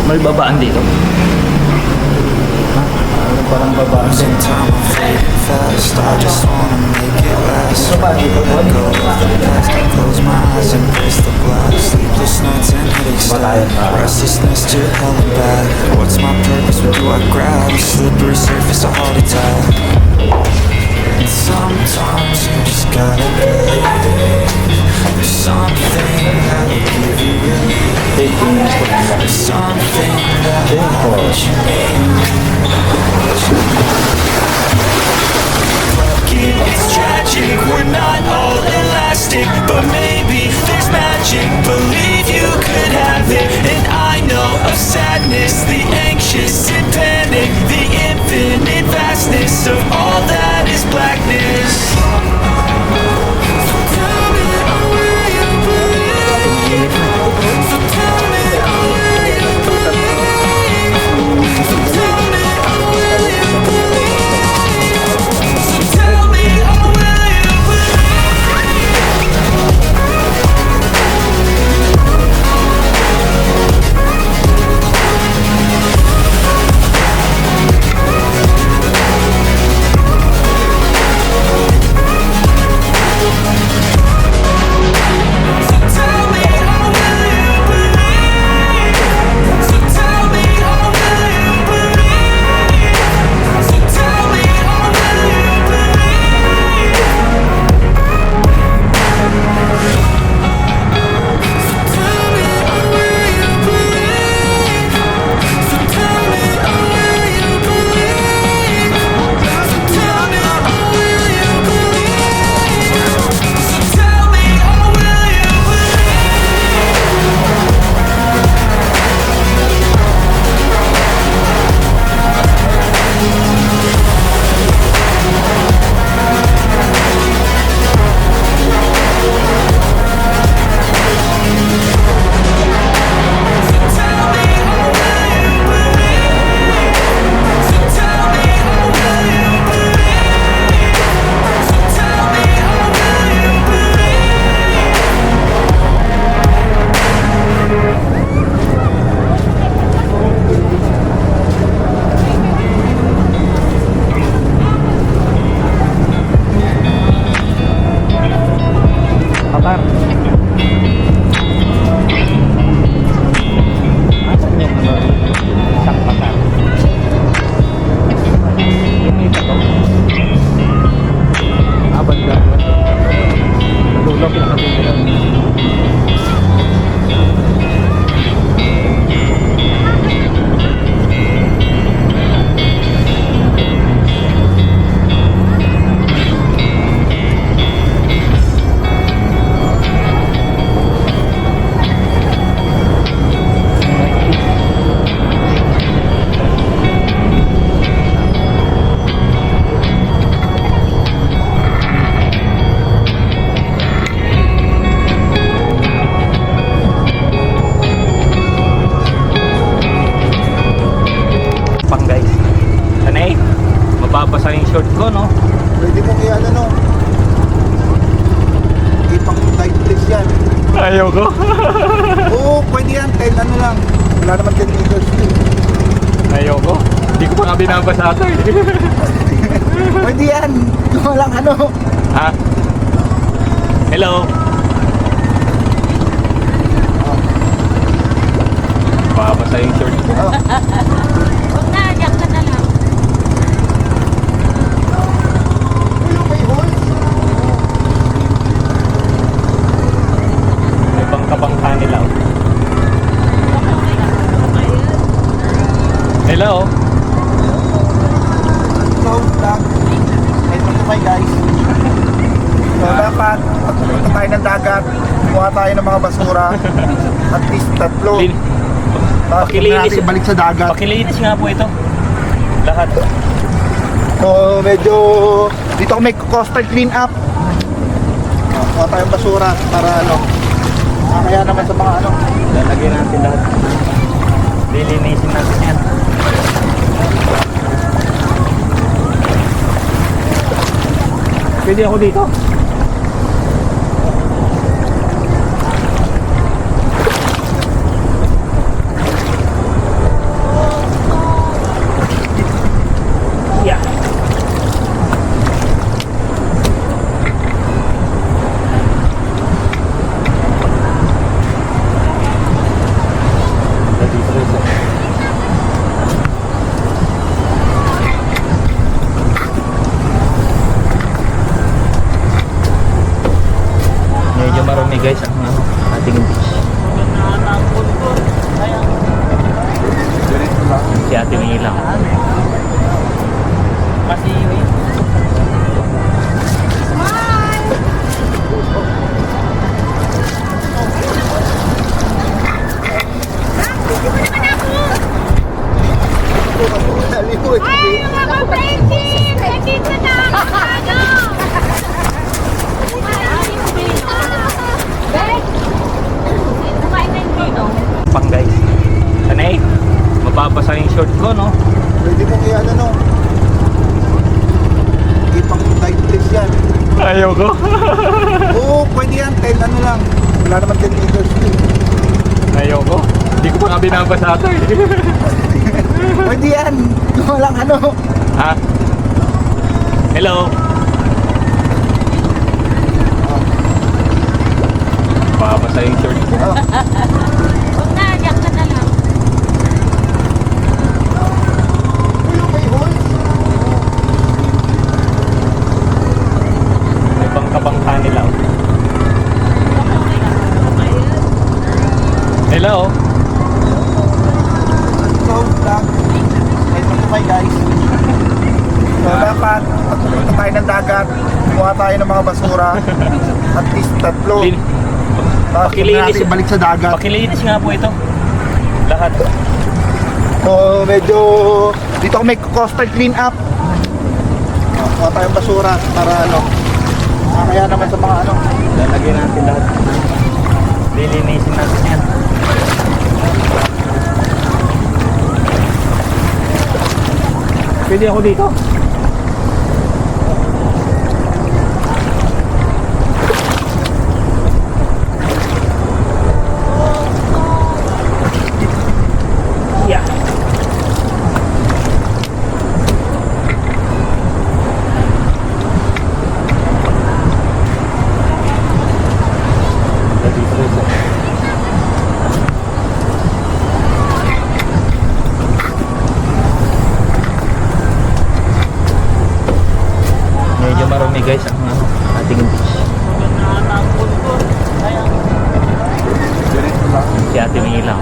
May babaan dito. Parang babaan din. Fast, I just wanna make it last. Let go of the past, I close my eyes and face the blast. Sleepless nights and headaches stack. Restlessness to hell and back. What's my purpose, what do I grab? A slippery surface, a heart attack. And sometimes you just gotta believe there's something that'll give you relief. There's something that'll have what you need. It's tragic, we're not all elastic, but maybe there's magic. Believe you could have it. And I know of sadness, the anxious and panic, the infinite vastness of all that is blackness. So tell me, oh, will you believe? So tell me, oh, will you believe? So tell me, oh, will you believe? So tell me, oh, will you short ko, no? Pwede mo kaya ano, no? Ipang dive place yan. Ayaw ko. Oo, pwede yan. 10 ano lang. Wala naman 10 liters. Ayaw ko. Hindi ko pa nga binabasa ito eh. Pwede yan. Walang ano. Ha? Hello? Babasa yung short ko. Oh. Huwag na, diyak ka na lang. May hole. May bangka-bangka nila. Oh. Hello? Sound lang. Ito po kayo guys. So dapat, pagpunta tayo ng dagat, kumuha tayo ng mga basura. At least 3. Tapos Pakilinis. natin balik sa dagat. Pakilinis nga po ito. Lahat. So medyo dito ako may coastal clean up. Kuha tayong basura para ano. Kaya naman sa mga ano. Lalagyan natin lahat. Lilinisin natin yan. Pwede ako dito? ating beach. Si Ate May lang. Ay, mga friendship! Nandito na! Ano? Guys! Kumain na yung dito. Pang guys. Tanay, mababasa yung short ko, no? Pwede mo kaya ano, ipang dive place yan. Ayaw ko. Oo, pwede yan, 10 ano lang. Wala naman 10 liters eh. Ayaw ko. Hindi ko pa nga binabasa ito eh. Pwede yan, walang ano. Ha? Hello? Mababasa yung short ko. Huwag na, yak ka na lang. May bangka-bangka nila. Hello? So, lang. Ay, guys. So, dapat, pag pupunta tayo ng dagat, kumuha tayo ng mga basura. At least 3. Lin- Tapos Pakilinis. natin balik sa dagat. Pakilinis nga po ito. Lahat. So, medyo dito kami coastal clean up. Kuha tayong basura para ano. Kaya naman sa mga ano. Lalagyan natin lahat. Lilinisin natin yan. Pwede ako dito? Yeah. Medyo marumi guys ang ating beach. Si Ate May lang.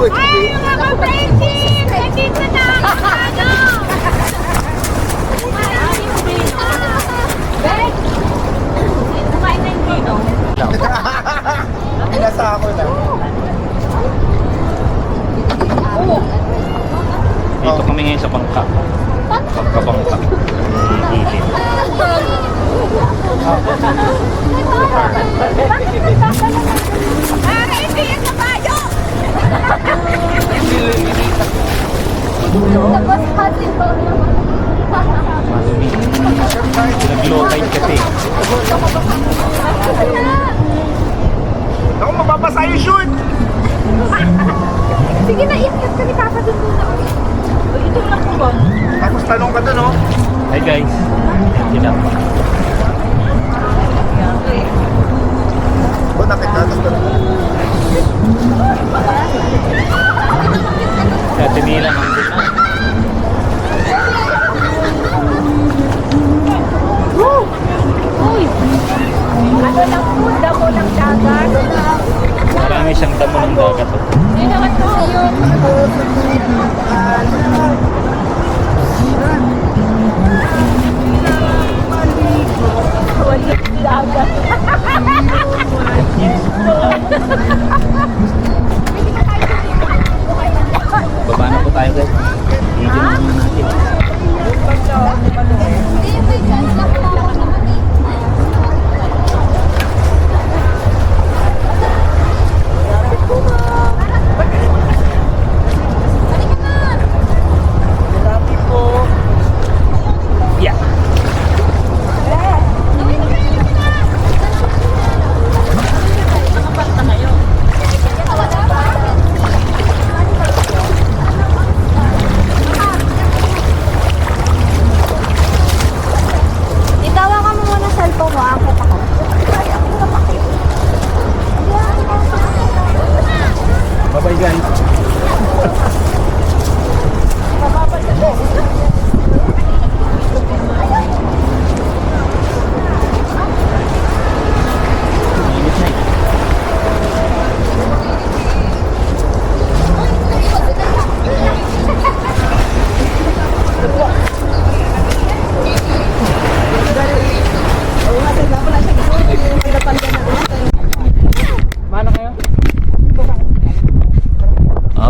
Ay, mga friendship! Nandito na! Ano? Guys! Kumain na yung dito. Inasa ako na. Dito kami ngayon sa bangka. Pagkabangka. Gilid. Para hindi yan sa bayo! Marumi. Nag-low tide kasi. Ako, mababasa yung shoot! Sige na, iakit ka ni Papa dun muna. Ito lang po ba? Tapos talong ka dun, oh. Hi guys. Yan lang. O, nakita. Tapos talong. Si Ate May lang ang good na. Uy! Ano lang po, damo ng dagat. Marami siyang damo ng dagat. Oh. Hindi naman po yun. Walang dagat. Baba na po tayo guys. Iinom muna natin.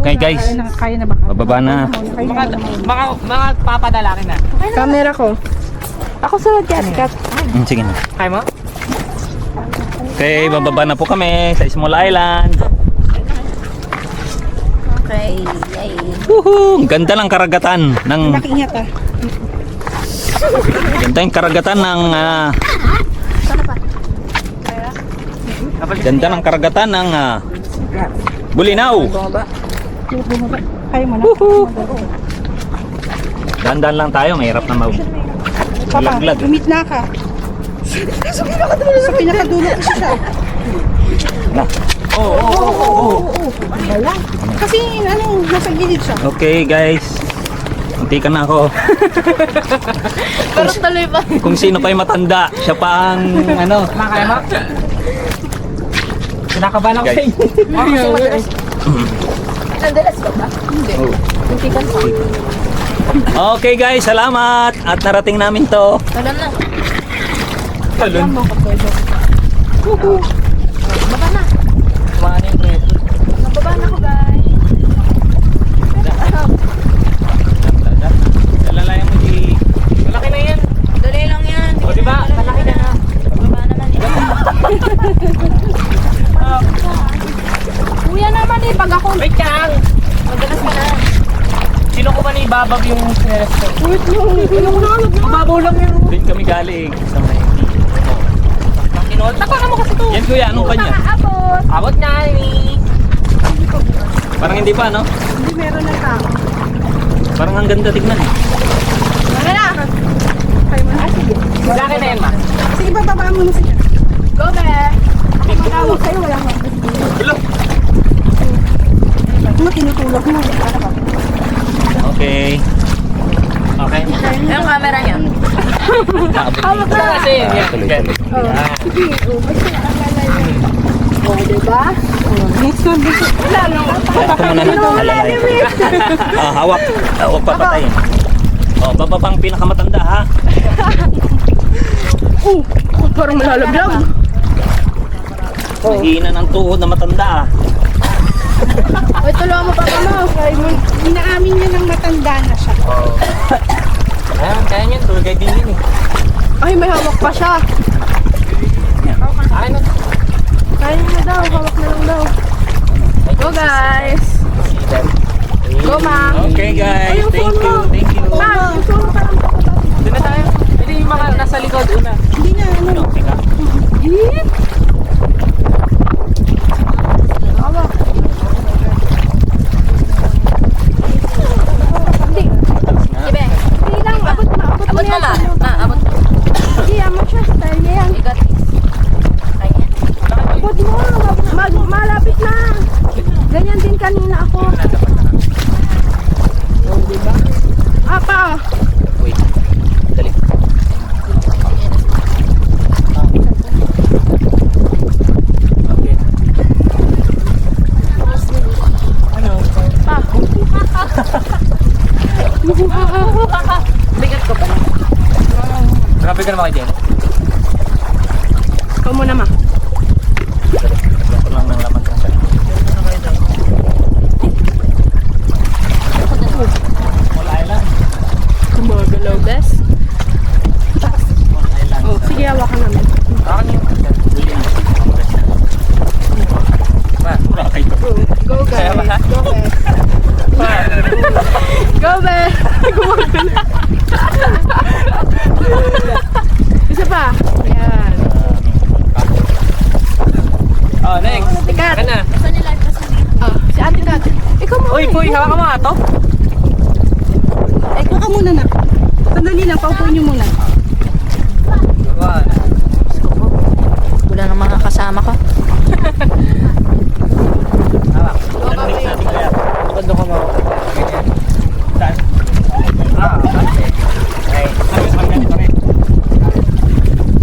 Okay guys, Kaya na ba? bababa na. Mga papadalakin na. Camera ko. Ako sa cat. Sige na. Kaya mo? Okay, bababa na po kami sa Small Island. Okay. Yay. Woohoo! Ang ganda ng karagatan ng Ingat ah. ganda yung karagatan ng ganda ng karagatan ng Bulinaw. Kaya mo na. Dandan lang tayo, mahirap na Papa, laglag. lumit na ka. Sa pinakadulo ko siya. Na. Kasi nasa gilid siya. Okay guys, muntikan na ako. Pero tuloy pa. Kung sino pa yung matanda, siya pa ang Kaya mo? Kinakabahan ako Guys. sa inyo. Nadalas ka ba? Hindi. Kuntikan pa. Okay guys, salamat at narating namin to. Alam na. Talon. Baba na. Kumahan yung preto. Nababa na ko guys. Dalalayan mo di. Malaki na yan. Dali lang yan. O diba? Malaki na. Baba naman eh. Kuya naman eh, pag ako. Wait lang. Madalas ka na. Sino ko man ibabag yung sinelas ko? Wait lang. Mababaw lang yun. Doon kami galing sa may. Kinol. Taka mo kasi to. Yan kuya, anong kanya? Abot. Abot na ni. Parang hindi pa, no? Hindi meron ng tao. Parang ang ganda tignan. Wala na. Kayo mo na. Sige. Malaki na yan ma. Sige, bababa mo na siya. Go, be. Ako matawag sa'yo, wala mo. Hello. Ano, tinutulog mo. Okay. Okay. Yung camera niya. Nakabot Ito kasi yan. tuloy. Yan. Sige, basta akala yun. O, diba? Next one, wala, no? Ito muna na. Alalayan. Hawak. Huwag papatayin. Baba pang pinakamatanda ha. Parang malalaglag. Mahina ng tuhod na matanda ah. Uy, tulungan mo pa mo. Inaamin niya ng matanda na siya. Ayan, kaya niyan. Tour guide din yun eh. Ay, may hawak pa siya. Akin na. Kaya niya daw, hawak na lang daw. Go, guys. Go, ma'am. Okay guys, thank you. Thank you. Ma'am, yung phone mo parang Doon na tayo. Hindi yung mga nasa likod una. hindi na, ano. Teka. Hawak. Hindi. Ibe. Hindi lang, abot mo. Abot mo, ma. Abot mo. Hindi, amot siya. Style niya yan. Abot mo. Malapit na. Ganyan din kanina ako. Diba? Apa. Wait. Dali. Okay. Bigat ko pa. Grabe ka naman kayo dyan. Ikaw muna, ma. Ako lang ng laman ng sa'yo. Small Island. Magalaw, bes. Small Island. Oh, sige, hawakan namin. Akin yung Bulinaw. Ma. Bakit? Go, guys. Kaya ba? Go, be. Ma. Go, be. Gumagano. Isa pa. Yan. Oh, next. Tikat. Akin na. Oh, si ate Kat. Ikaw muna. Uy, Puy, hawakan mo nga to. Ikaw ka muna na. Sandali lang, paupuin niyo muna. One. Wala nang mga kasama ko. Hawak. Next natin kaya. Bukod doon ka mo. Ganyan. Saan? Okay. Okay. Ang ganito rin.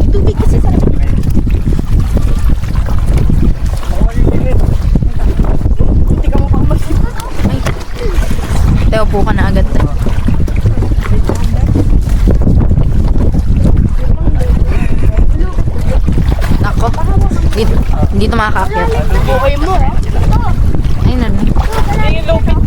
Tubig kasi sa... Hindi ka mo pang magsimba. Teo po ka na agad. Nako. Dito makakakit. Okay mo. Ayun na. Yung low pitch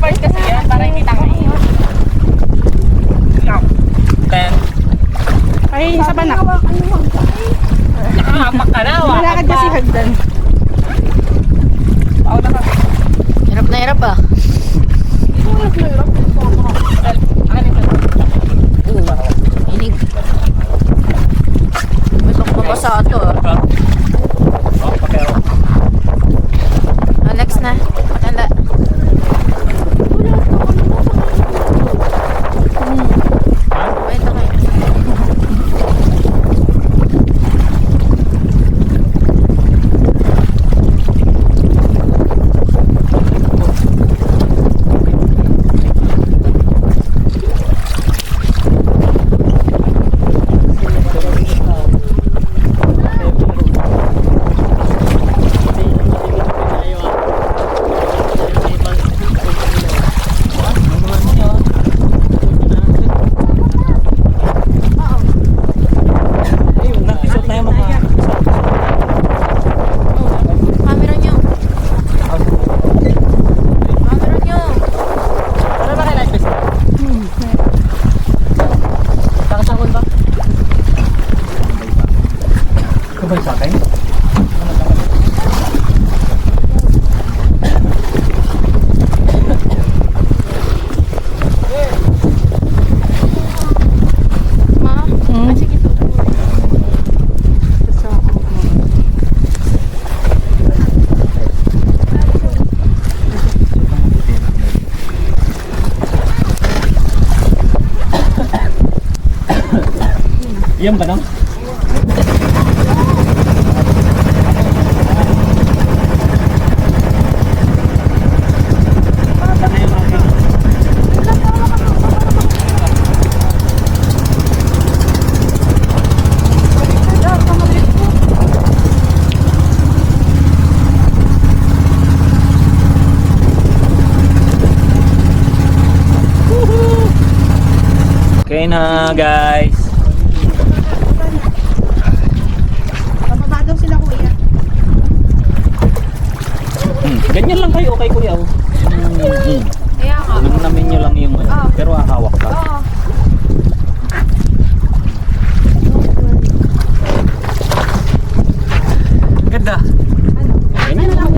Yan ba nang? Okay na guys. Bababa daw sila kuya. Ganyan lang kayo okay kuya. Oh. Kaya ka. Namin nyo lang yung pero hahawak ka. Oo. Ganda. Ganyan lang.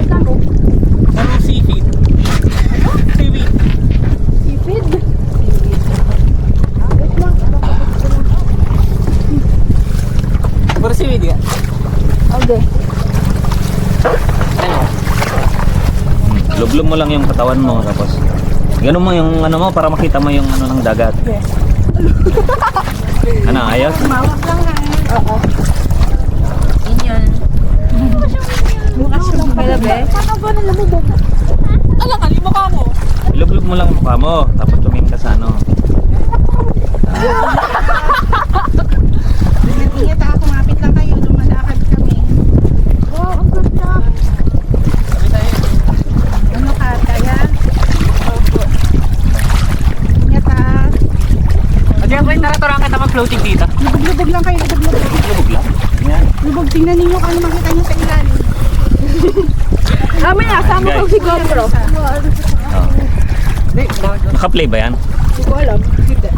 Anong seaweed? Seaweed. Sipid. Wait lang. Puro seaweed ya? Okay. Lublog mo lang yung katawan mo tapos ganun mo yung ano mo para makita mo yung ano ng dagat. Yes. Ano, ayos? Mawak lang ha. Oo. Yun. Bukas yung Kaya be? Paano ba nang lumubog? Alam ka, yung mukha mo. Ilublog mo lang yung mukha mo tapos tumingin ka sa ano. Ingat ako, kumapit lang kayo. Lumalakad kami. Wow, ang ganda. Ano ka, kaya? Ingat ha. Diyan ko yung naraturan kita mag-floating dito. Lubog-lubog lang kayo, lubog-lubog. Lubog lang. Yan. Lubog, tingnan ninyo kung ano makita nyo sa ilalim. Mamaya, sama Guys. ko si GoPro. Oh. Naka-play ba yan? Hindi ko alam. Hindi.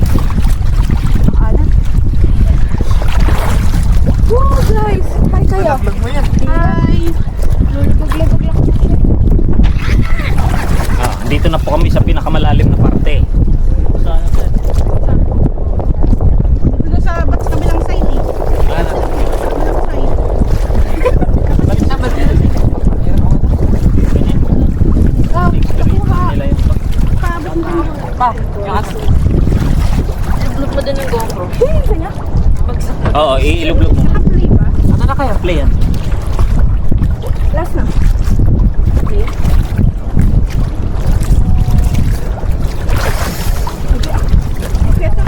Ano? Wow, guys! Hi kayo. Vlog mo yan. Hi! Lubog-lubog lang po siya. Dito na po kami sa pinakamalalim na parte. Dito sa kabilang side eh. Kabilang side. Oh, nakuha. Nila yung Paabot mo rin. Pa, yung Look mo din yung GoPro. Kanya? Oo, ilublog mo. Naka-play ba? ano na kayo? Play yan. Last na. Okay. Okay, ito.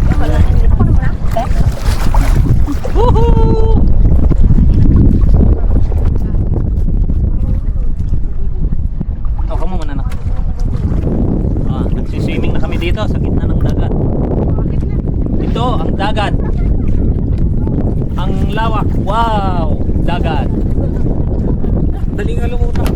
Ako na muna. Oh, kamo muna na. Nagsiswimming na kami dito sa gitna ng dagat. Bakit na? Ito ang dagat. Ang lawak. Wow! Dagat. Daling nga lumutan.